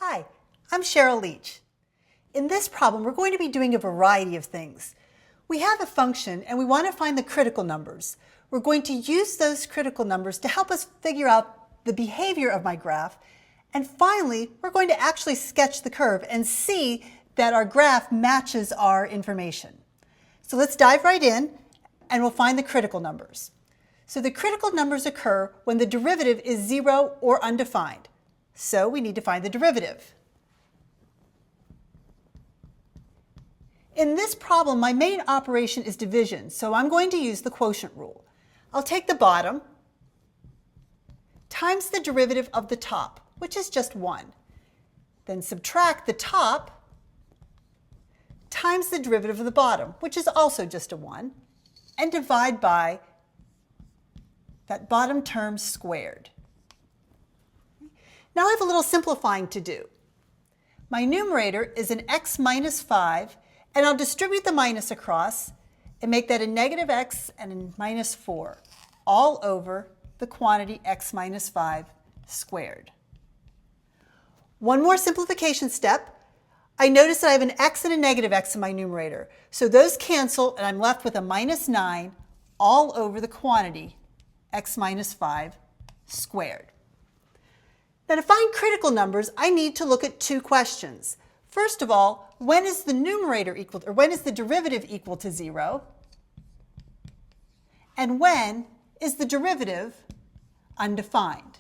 Hi, I'm Cheryl Leach. In this problem, we're going to be doing a variety of things. We have a function and we want to find the critical numbers. We're going to use those critical numbers to help us figure out the behavior of my graph. And finally, we're going to actually sketch the curve and see that our graph matches our information. So let's dive right in and we'll find the critical numbers. So the critical numbers occur when the derivative is 0 or undefined. So we need to find the derivative. In this problem, my main operation is division, so I'm going to use the quotient rule. I'll take the bottom times the derivative of the top, which is just 1. Then subtract the top times the derivative of the bottom, which is also just a 1, and divide by that bottom term squared. Now I have a little simplifying to do. My numerator is an x minus 5, and I'll distribute the minus across and make that a negative x and a minus 4, all over the quantity x minus 5 squared. One more simplification step. I notice that I have an x and a negative x in my numerator. So those cancel, and I'm left with a minus 9 all over the quantity x minus 5 squared. Now to find critical numbers, I need to look at two questions. First of all, when is the numerator equal, or when is the derivative equal to 0? And when is the derivative undefined?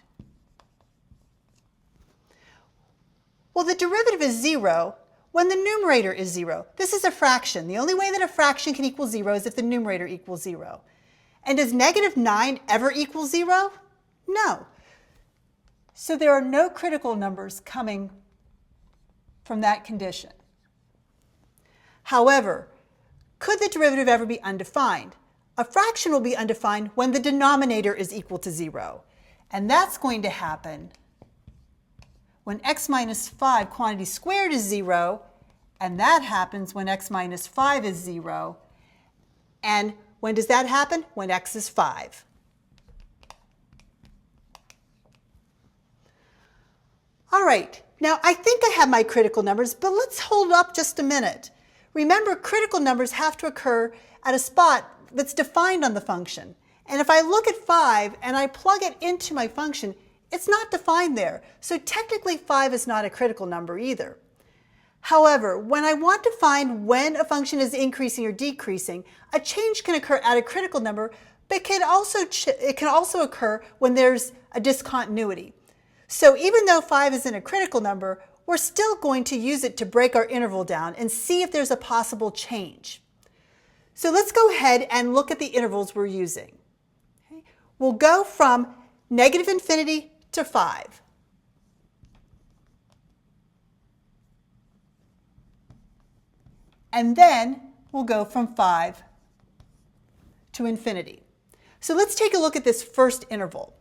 Well, the derivative is 0 when the numerator is 0. This is a fraction. The only way that a fraction can equal 0 is if the numerator equals 0. And does negative 9 ever equal 0? No. So there are no critical numbers coming from that condition. However, could the derivative ever be undefined? A fraction will be undefined when the denominator is equal to 0. And that's going to happen when x minus 5 quantity squared is 0, and that happens when x minus 5 is 0. And when does that happen? When x is 5. All right, now I think I have my critical numbers, but let's hold up just a minute. Remember, critical numbers have to occur at a spot that's defined on the function. And if I look at 5 and I plug it into my function, it's not defined there. So technically 5 is not a critical number either. However, when I want to find when a function is increasing or decreasing, a change can occur at a critical number, but it can also occur when there's a discontinuity. So even though 5 isn't a critical number, we're still going to use it to break our interval down and see if there's a possible change. So let's go ahead and look at the intervals we're using. Okay. We'll go from negative infinity to 5. And then we'll go from 5 to infinity. So let's take a look at this first interval.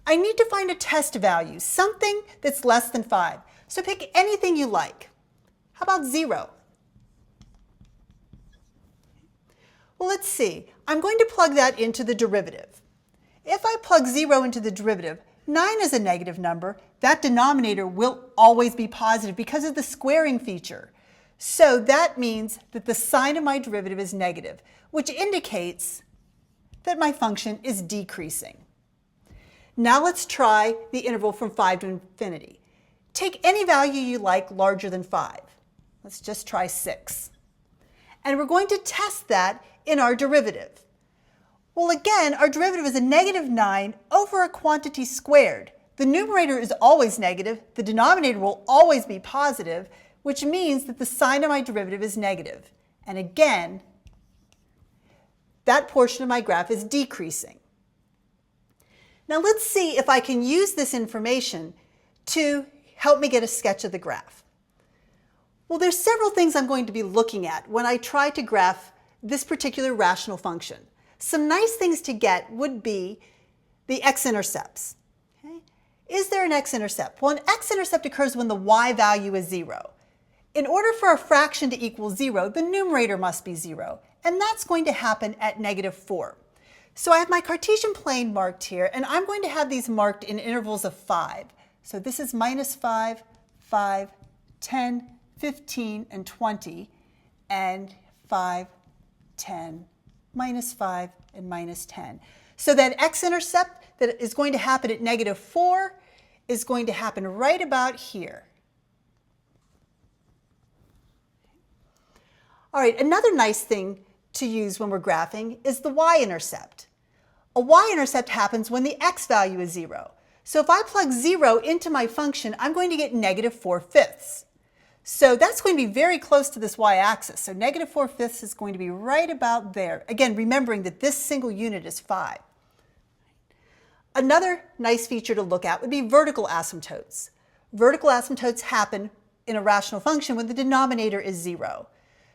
I need to find a test value, something that's less than 5. So pick anything you like. How about 0? Well, let's see. I'm going to plug that into the derivative. If I plug 0 into the derivative, 9 is a negative number. That denominator will always be positive because of the squaring feature. So that means that the sign of my derivative is negative, which indicates that my function is decreasing. Now let's try the interval from 5 to infinity. Take any value you like larger than 5. Let's just try 6. And we're going to test that in our derivative. Well, again, our derivative is a negative 9 over a quantity squared. The numerator is always negative. The denominator will always be positive, which means that the sign of my derivative is negative. And again, that portion of my graph is decreasing. Now let's see if I can use this information to help me get a sketch of the graph. Well, there's several things I'm going to be looking at when I try to graph this particular rational function. Some nice things to get would be the x-intercepts. Okay? Is there an x-intercept? Well, an x-intercept occurs when the y value is 0. In order for a fraction to equal 0, the numerator must be 0, and that's going to happen at negative 4. So I have my Cartesian plane marked here, and I'm going to have these marked in intervals of 5. So this is minus 5, 5, 10, 15, and 20, and 5, 10, minus 5, and minus 10. So that x-intercept that is going to happen at negative 4 is going to happen right about here. All right, another nice thing to use when we're graphing is the y-intercept. A y-intercept happens when the x value is 0. So if I plug 0 into my function, I'm going to get negative 4/5. So that's going to be very close to this y-axis. So negative 4/5 is going to be right about there. Again, remembering that this single unit is 5. Another nice feature to look at would be vertical asymptotes. Vertical asymptotes happen in a rational function when the denominator is 0.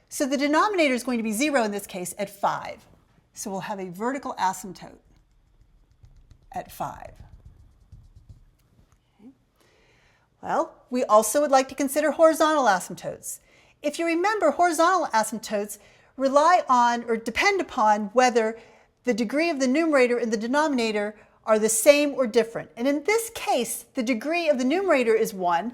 So the denominator is going to be 0 in this case at 5. So we'll have a vertical asymptote at 5. Okay. Well, we also would like to consider horizontal asymptotes. If you remember, horizontal asymptotes rely on or depend upon whether the degree of the numerator and the denominator are the same or different. And in this case, the degree of the numerator is 1,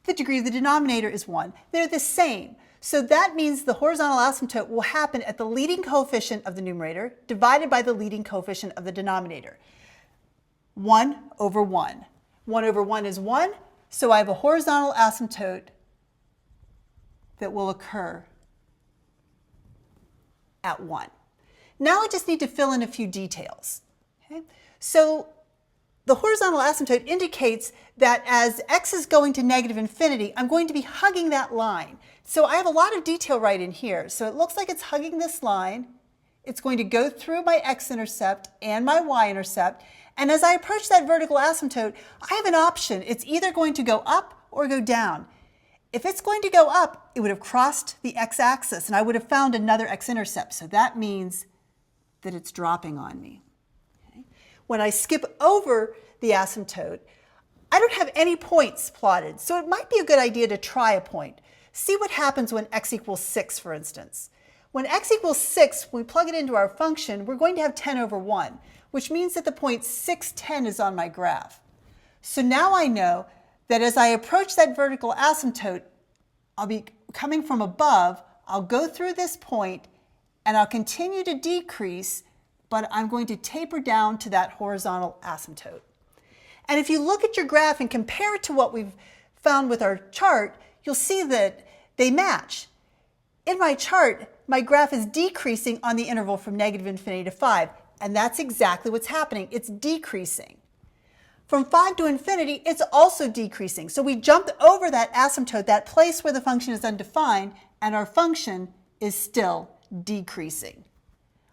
the degree of the denominator is 1. They're the same. So that means the horizontal asymptote will happen at the leading coefficient of the numerator divided by the leading coefficient of the denominator. 1 over 1. 1 over 1 is 1, so I have a horizontal asymptote that will occur at 1. Now I just need to fill in a few details. Okay? So the horizontal asymptote indicates that as x is going to negative infinity, I'm going to be hugging that line. So I have a lot of detail right in here. So it looks like it's hugging this line. It's going to go through my x-intercept and my y-intercept. And as I approach that vertical asymptote, I have an option. It's either going to go up or go down. If it's going to go up, it would have crossed the x-axis, and I would have found another x-intercept. So that means that it's dropping on me. Okay. When I skip over the asymptote, I don't have any points plotted. So it might be a good idea to try a point. See what happens when x equals 6, for instance. When x equals 6, when we plug it into our function, we're going to have 10 over 1, which means that the point 6, 10 is on my graph. So now I know that as I approach that vertical asymptote, I'll be coming from above, I'll go through this point, and I'll continue to decrease, but I'm going to taper down to that horizontal asymptote. And if you look at your graph and compare it to what we've found with our chart, you'll see that they match. In my chart, my graph is decreasing on the interval from negative infinity to 5, and that's exactly what's happening. It's decreasing. From 5 to infinity, it's also decreasing. So we jumped over that asymptote, that place where the function is undefined, and our function is still decreasing.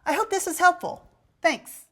I hope this is helpful. Thanks.